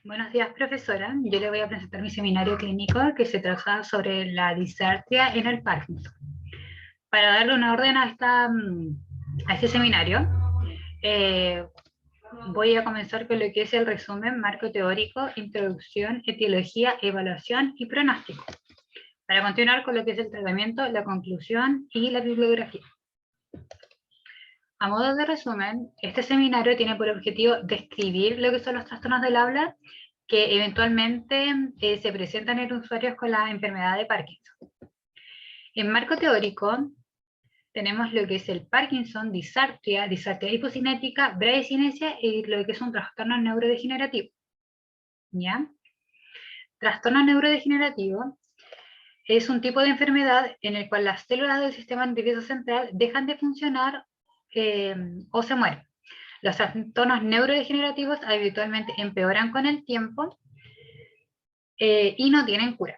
Buenos días, profesora. Yo le voy a presentar mi seminario clínico que se trata sobre la disartria en el Parkinson. Para darle una orden a este seminario, eh, voy a comenzar con lo que es el resumen, marco teórico, introducción, etiología, evaluación y pronóstico. Para continuar con lo que es el tratamiento, la conclusión y la bibliografía. A modo de resumen, este seminario tiene por objetivo describir lo que son los trastornos del habla que eventualmente se presentan en usuarios con la enfermedad de Parkinson. En marco teórico, tenemos lo que es el Parkinson, disartria hipocinética, bradicinesia y lo que es un trastorno neurodegenerativo. ¿Ya? Trastorno neurodegenerativo es un tipo de enfermedad en el cual las células del sistema nervioso central dejan de funcionar o se mueren. Los trastornos neurodegenerativos habitualmente empeoran con el tiempo y no tienen cura.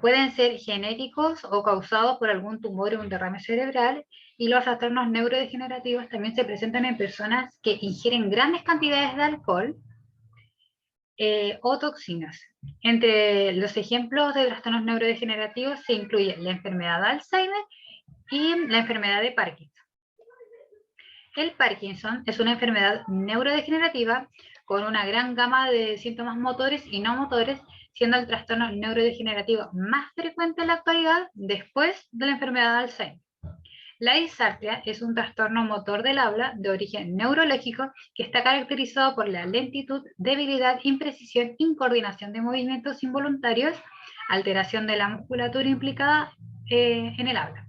Pueden ser genéticos o causados por algún tumor o un derrame cerebral, y los trastornos neurodegenerativos también se presentan en personas que ingieren grandes cantidades de alcohol o toxinas. Entre los ejemplos de trastornos neurodegenerativos se incluye la enfermedad de Alzheimer y la enfermedad de Parkinson. El Parkinson es una enfermedad neurodegenerativa con una gran gama de síntomas motores y no motores, siendo el trastorno neurodegenerativo más frecuente en la actualidad después de la enfermedad de Alzheimer. La disartria es un trastorno motor del habla de origen neurológico que está caracterizado por la lentitud, debilidad, imprecisión, incoordinación de movimientos involuntarios, alteración de la musculatura implicada en el habla.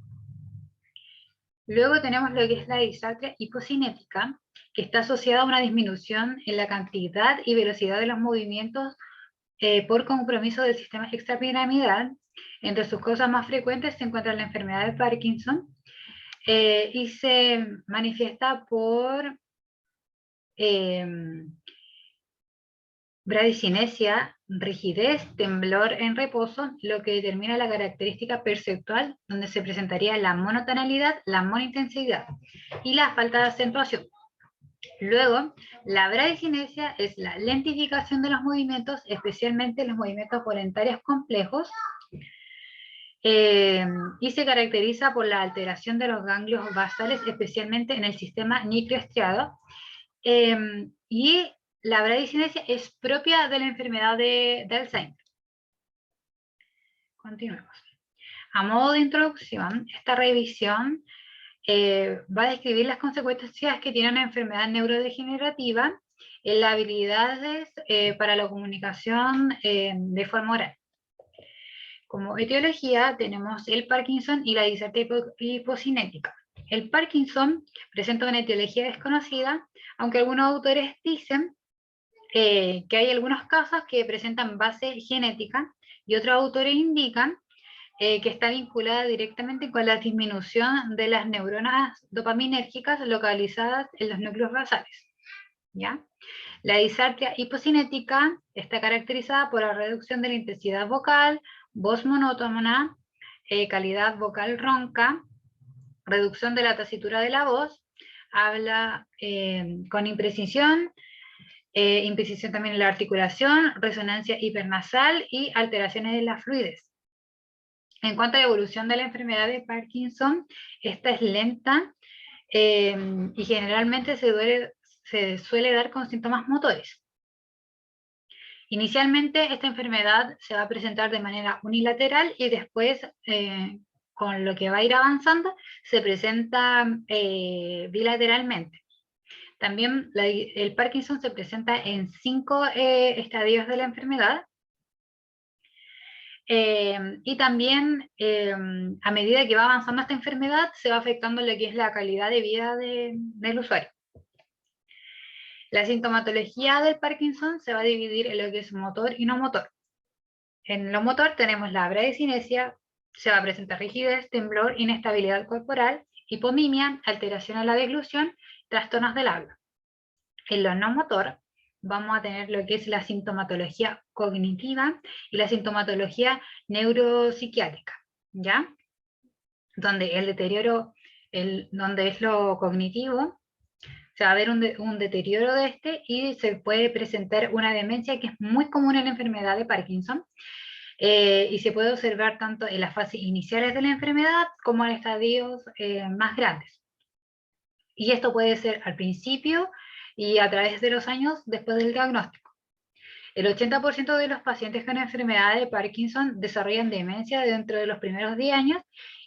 Luego tenemos lo que es la disartria hipocinética, que está asociada a una disminución en la cantidad y velocidad de los movimientos por compromiso del sistema extrapiramidal. Entre sus causas más frecuentes se encuentra la enfermedad de Parkinson y se manifiesta por bradicinesia, rigidez, temblor en reposo, lo que determina la característica perceptual, donde se presentaría la monotonalidad, la monointensidad y la falta de acentuación. Luego, la bradicinesia es la lentificación de los movimientos, especialmente los movimientos voluntarios complejos, y se caracteriza por la alteración de los ganglios basales, especialmente en el sistema nicroestriado, y la bradicinesia es propia de la enfermedad de Alzheimer. Continuemos. A modo de introducción, esta revisión va a describir las consecuencias que tiene una enfermedad neurodegenerativa en las habilidades para la comunicación de forma oral. Como etiología tenemos el Parkinson y la disartria hipocinética. El Parkinson presenta una etiología desconocida, aunque algunos autores dicen que hay algunos casos que presentan base genética y otros autores indican que está vinculada directamente con la disminución de las neuronas dopaminérgicas localizadas en los núcleos basales. ¿Ya? La disartria hipocinética está caracterizada por la reducción de la intensidad vocal, voz monótona, calidad vocal ronca, reducción de la tesitura de la voz, habla con imprecisión, imprecisión también en la articulación, resonancia hipernasal y alteraciones de la fluidez. En cuanto a la evolución de la enfermedad de Parkinson, esta es lenta y generalmente se suele dar con síntomas motores. Inicialmente esta enfermedad se va a presentar de manera unilateral y después, con lo que va a ir avanzando, se presenta bilateralmente. También el Parkinson se presenta en 5 estadios de la enfermedad. Y también a medida que va avanzando esta enfermedad se va afectando lo que es la calidad de vida del usuario. La sintomatología del Parkinson se va a dividir en lo que es motor y no motor. En lo motor tenemos la bradicinesia, se va a presentar rigidez, temblor, inestabilidad corporal, hipomimia, alteración a la deglución, trastornos del habla. En lo no motor vamos a tener lo que es la sintomatología cognitiva y la sintomatología neuropsiquiátrica, ¿ya? Donde el deterioro, donde es lo cognitivo, se va a ver un deterioro de este y se puede presentar una demencia que es muy común en la enfermedad de Parkinson. Y se puede observar tanto en las fases iniciales de la enfermedad como en estadios más grandes. Y esto puede ser al principio y a través de los años después del diagnóstico. El 80% de los pacientes con enfermedad de Parkinson desarrollan demencia dentro de los primeros 10 años,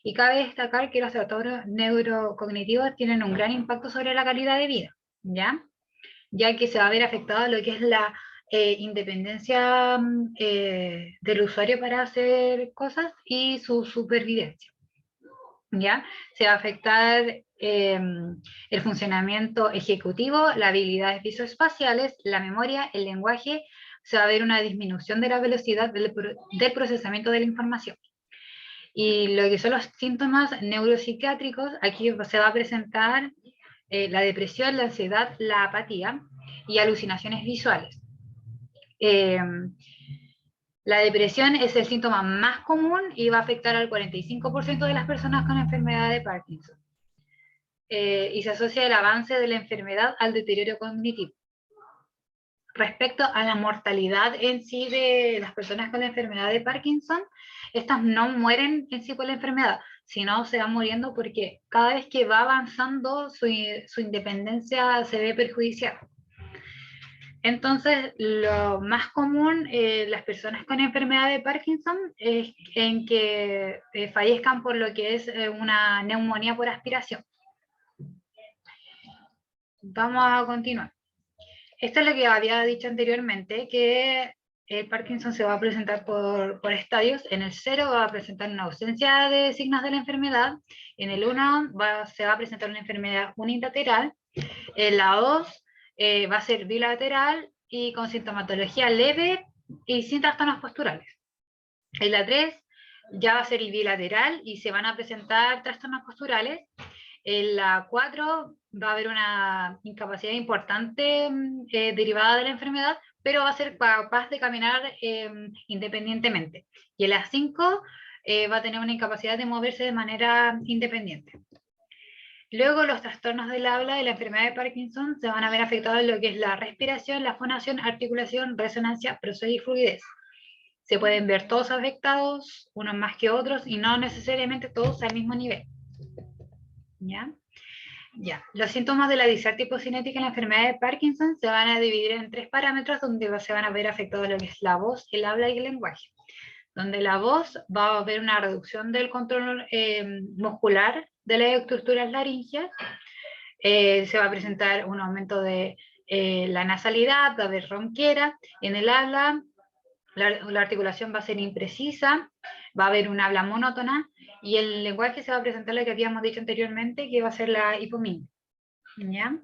y cabe destacar que los trastornos neurocognitivos tienen un gran impacto sobre la calidad de vida, ya que se va a ver afectado lo que es la independencia del usuario para hacer cosas y su supervivencia. ¿Ya? Se va a afectar el funcionamiento ejecutivo, las habilidades visoespaciales, la memoria, el lenguaje. Se va a ver una disminución de la velocidad del procesamiento de la información. Y lo que son los síntomas neuropsiquiátricos, aquí se va a presentar la depresión, la ansiedad, la apatía y alucinaciones visuales. La depresión es el síntoma más común y va a afectar al 45% de las personas con enfermedad de Parkinson. Y se asocia el avance de la enfermedad al deterioro cognitivo. Respecto a la mortalidad en sí de las personas con la enfermedad de Parkinson, estas no mueren en sí por la enfermedad, sino se van muriendo porque cada vez que va avanzando su independencia se ve perjudiciada. Entonces, lo más común, las personas con enfermedad de Parkinson, es en que fallezcan por lo que es una neumonía por aspiración. Vamos a continuar. Esto es lo que había dicho anteriormente, que el Parkinson se va a presentar por estadios. En el 0 va a presentar una ausencia de signos de la enfermedad. En el 1 se va a presentar una enfermedad unilateral. En la 2 va a ser bilateral y con sintomatología leve y sin trastornos posturales. En la 3 ya va a ser bilateral y se van a presentar trastornos posturales. En la 4 va a haber una incapacidad importante derivada de la enfermedad, pero va a ser capaz de caminar independientemente. Y en la 5 va a tener una incapacidad de moverse de manera independiente. Luego los trastornos del habla y la enfermedad de Parkinson se van a ver afectados en lo que es la respiración, la fonación, articulación, resonancia, proceso y fluidez. Se pueden ver todos afectados, unos más que otros, y no necesariamente todos al mismo nivel. ¿Ya? Ya. Los síntomas de la disartria hipocinética en la enfermedad de Parkinson se van a dividir en 3 parámetros donde se van a ver afectados lo que es la voz, el habla y el lenguaje. Donde la voz va a haber una reducción del control muscular de las estructuras laríngeas, se va a presentar un aumento de la nasalidad, va a haber ronquera. En el habla, la articulación va a ser imprecisa, va a haber un habla monótona, y el lenguaje se va a presentar lo que habíamos dicho anteriormente, que va a ser la hipominia. ¿Ya?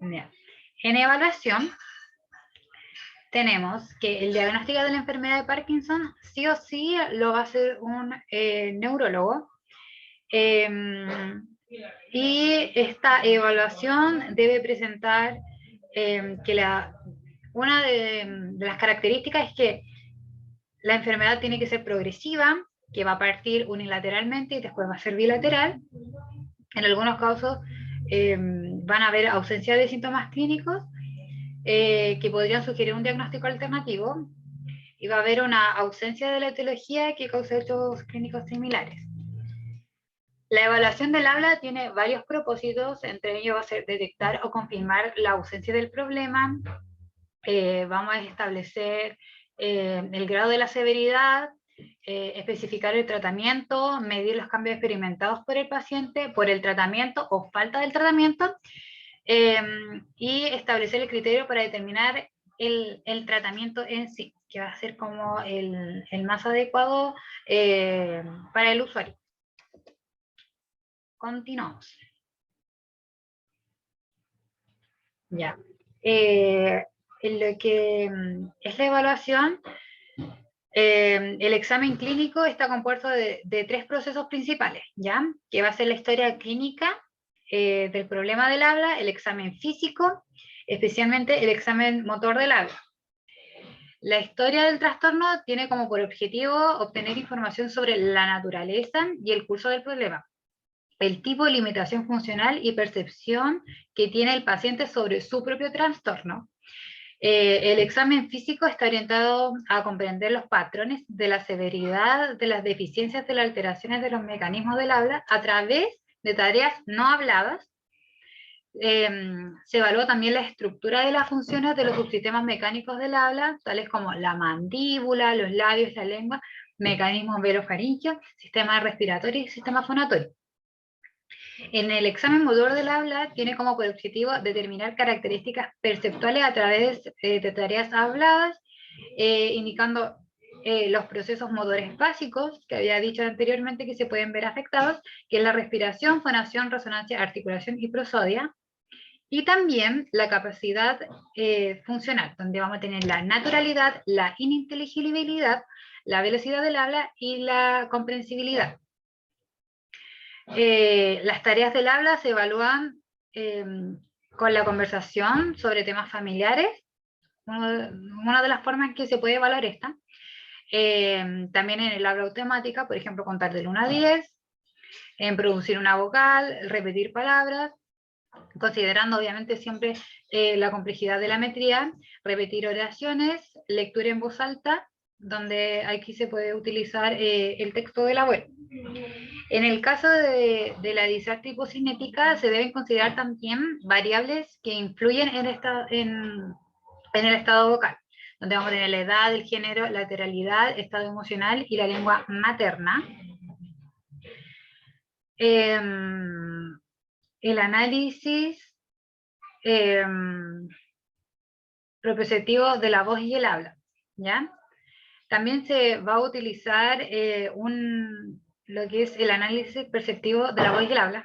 ¿Ya? En evaluación, tenemos que el diagnóstico de la enfermedad de Parkinson sí o sí lo va a hacer un neurólogo. Y esta evaluación debe presentar que una de las características es que la enfermedad tiene que ser progresiva, que va a partir unilateralmente y después va a ser bilateral. En algunos casos van a haber ausencia de síntomas clínicos que podrían sugerir un diagnóstico alternativo, y va a haber una ausencia de la etiología que causa hechos clínicos similares. La evaluación del habla tiene varios propósitos, entre ellos va a ser detectar o confirmar la ausencia del problema. Vamos a establecer el grado de la severidad, especificar el tratamiento, medir los cambios experimentados por el paciente, por el tratamiento o falta del tratamiento, y establecer el criterio para determinar el tratamiento en sí, que va a ser como el más adecuado para el usuario. Continuamos. Ya. En lo que es la evaluación, el examen clínico está compuesto de 3 procesos principales, ¿ya? Que va a ser la historia clínica del problema del habla, el examen físico, especialmente el examen motor del habla. La historia del trastorno tiene como por objetivo obtener información sobre la naturaleza y el curso del problema. el tipo de limitación funcional y percepción que tiene el paciente sobre su propio trastorno. El examen físico está orientado a comprender los patrones de la severidad de las deficiencias de las alteraciones de los mecanismos del habla a través de tareas no habladas. Se evalúa también la estructura de las funciones de los subsistemas mecánicos del habla, tales como la mandíbula, los labios, la lengua, mecanismos velofaríngeos, sistema respiratorio y sistema fonatorio. En el examen motor del habla tiene como objetivo determinar características perceptuales a través de tareas habladas, indicando los procesos motores básicos, que había dicho anteriormente que se pueden ver afectados, que es la respiración, fonación, resonancia, articulación y prosodia, y también la capacidad funcional, donde vamos a tener la naturalidad, la ininteligibilidad, la velocidad del habla y la comprensibilidad. Las tareas del habla se evalúan con la conversación sobre temas familiares, una de las formas en que se puede evaluar esta. También en el habla automática, por ejemplo, contar del 1 a 10, en producir una vocal, repetir palabras, considerando obviamente siempre la complejidad de la metría, repetir oraciones, lectura en voz alta, donde aquí se puede utilizar el texto del abuelo. En el caso de la disartria hipocinética se deben considerar también variables que influyen en el estado vocal, donde vamos a tener la edad, el género, la lateralidad, estado emocional y la lengua materna. El análisis propositivo de la voz y el habla, ¿ya? También se va a utilizar lo que es el análisis perceptivo de la voz y el habla,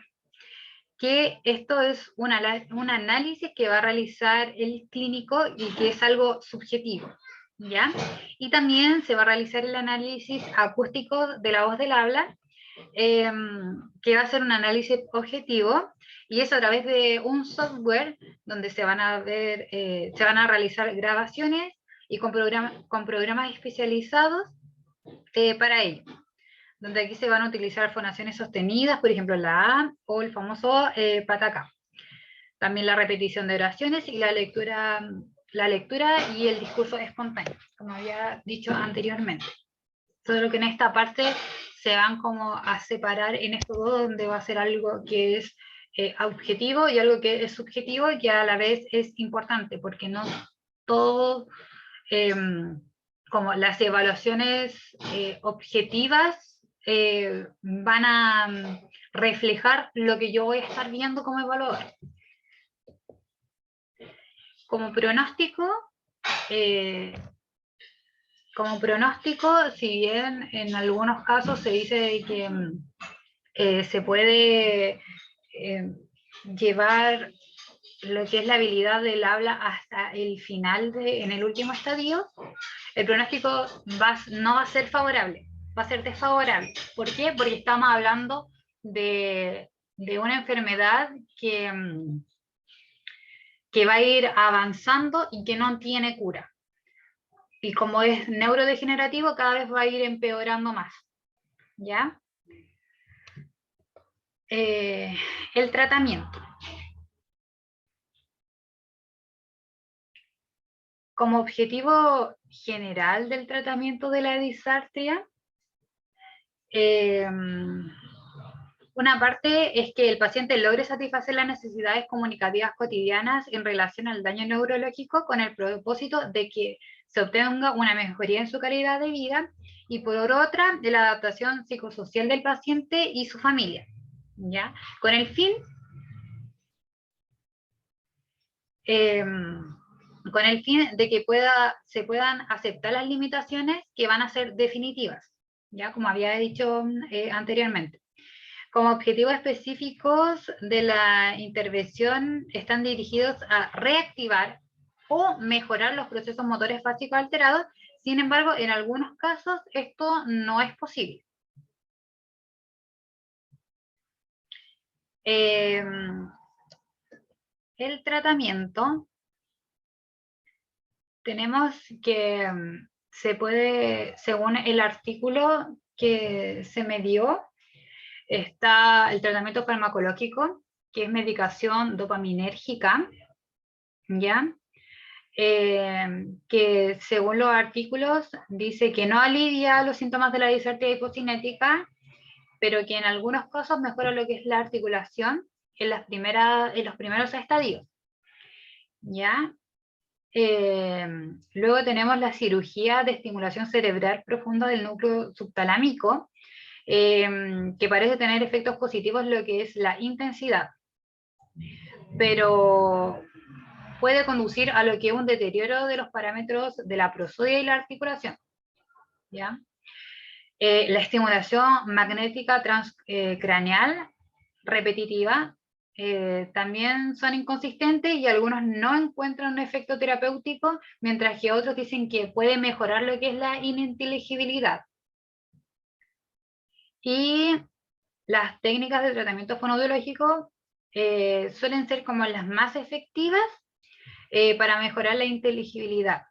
que esto es un análisis que va a realizar el clínico y que es algo subjetivo, ¿ya? Y también se va a realizar el análisis acústico de la voz del habla, que va a ser un análisis objetivo, y es a través de un software donde se van a realizar grabaciones y con programas especializados para ello, donde aquí se van a utilizar fonaciones sostenidas, por ejemplo la A o el famoso patacá. También la repetición de oraciones y la lectura y el discurso espontáneo, como había dicho anteriormente. Solo que en esta parte se van como a separar en estos dos, donde va a ser algo que es objetivo y algo que es subjetivo y que a la vez es importante, porque no todo, como las evaluaciones objetivas van a reflejar lo que yo voy a estar viendo como evaluador. Como pronóstico, si bien en algunos casos se dice que se puede llevar lo que es la habilidad del habla hasta el final, en el último estadio, el pronóstico no va a ser favorable, va a ser desfavorable. ¿Por qué? Porque estamos hablando de una enfermedad que va a ir avanzando y que no tiene cura. Y como es neurodegenerativo, cada vez va a ir empeorando más, ¿ya? El tratamiento. Como objetivo general del tratamiento de la disartria, una parte es que el paciente logre satisfacer las necesidades comunicativas cotidianas en relación al daño neurológico, con el propósito de que se obtenga una mejoría en su calidad de vida, y por otra, de la adaptación psicosocial del paciente y su familia, ¿ya? Con el fin de que se puedan aceptar las limitaciones que van a ser definitivas, ya como había dicho anteriormente. Como objetivos específicos de la intervención están dirigidos a reactivar o mejorar los procesos motores básicos alterados. Sin embargo, en algunos casos esto no es posible. El tratamiento, tenemos que se puede, según el artículo que se me dio, Está el tratamiento farmacológico, que es medicación dopaminérgica, ¿ya? Que según los artículos dice que no alivia los síntomas de la disartria hipocinética, pero que en algunos casos mejora lo que es la articulación en los primeros estadios, ¿ya? Luego tenemos la cirugía de estimulación cerebral profunda del núcleo subtalámico, que parece tener efectos positivos en lo que es la intensidad, pero puede conducir a lo que es un deterioro de los parámetros de la prosodia y la articulación, ¿ya? La estimulación magnética transcraneal repetitiva también son inconsistentes y algunos no encuentran un efecto terapéutico, mientras que otros dicen que puede mejorar lo que es la ininteligibilidad. Y las técnicas de tratamiento fonoaudiológico suelen ser como las más efectivas para mejorar la inteligibilidad,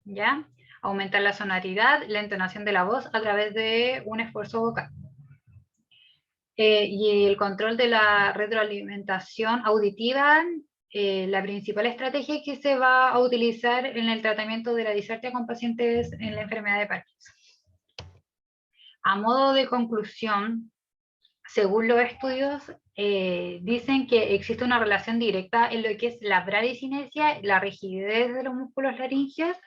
¿ya? Aumentar la sonoridad, la entonación de la voz a través de un esfuerzo vocal. Y el control de la retroalimentación auditiva, la principal estrategia que se va a utilizar en el tratamiento de la disartria con pacientes en la enfermedad de Parkinson. A modo de conclusión, según los estudios, dicen que existe una relación directa en lo que es la bradicinesia, la rigidez de los músculos laríngeos.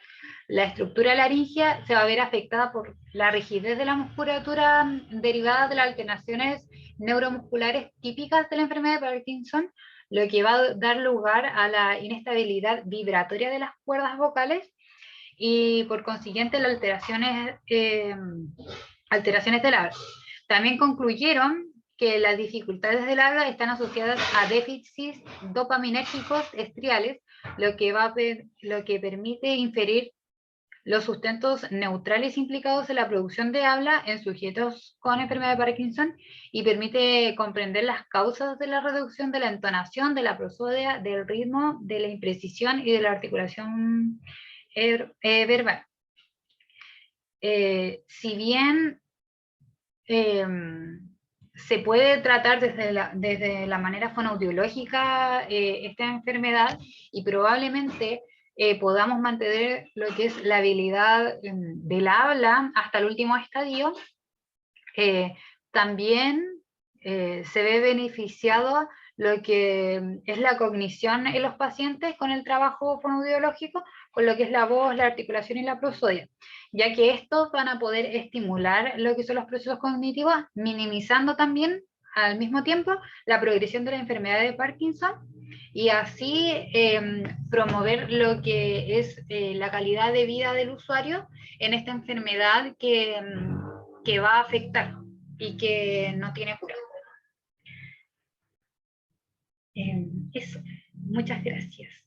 La estructura laringea se va a ver afectada por la rigidez de la musculatura derivada de las alteraciones neuromusculares típicas de la enfermedad de Parkinson, lo que va a dar lugar a la inestabilidad vibratoria de las cuerdas vocales y por consiguiente las alteraciones del habla. También concluyeron que las dificultades del habla están asociadas a déficits dopaminérgicos estriales, lo que permite inferir los sustentos neutrales implicados en la producción de habla en sujetos con enfermedad de Parkinson y permite comprender las causas de la reducción de la entonación, de la prosodia, del ritmo, de la imprecisión y de la articulación verbal. Si bien se puede tratar desde la manera fonoaudiológica esta enfermedad y probablemente podamos mantener lo que es la habilidad del habla hasta el último estadio, también se ve beneficiado lo que es la cognición en los pacientes con el trabajo fonoaudiológico, con lo que es la voz, la articulación y la prosodia, ya que estos van a poder estimular lo que son los procesos cognitivos, minimizando también al mismo tiempo la progresión de la enfermedad de Parkinson y así promover lo que es la calidad de vida del usuario en esta enfermedad que va a afectar y que no tiene cura. Eso, muchas gracias.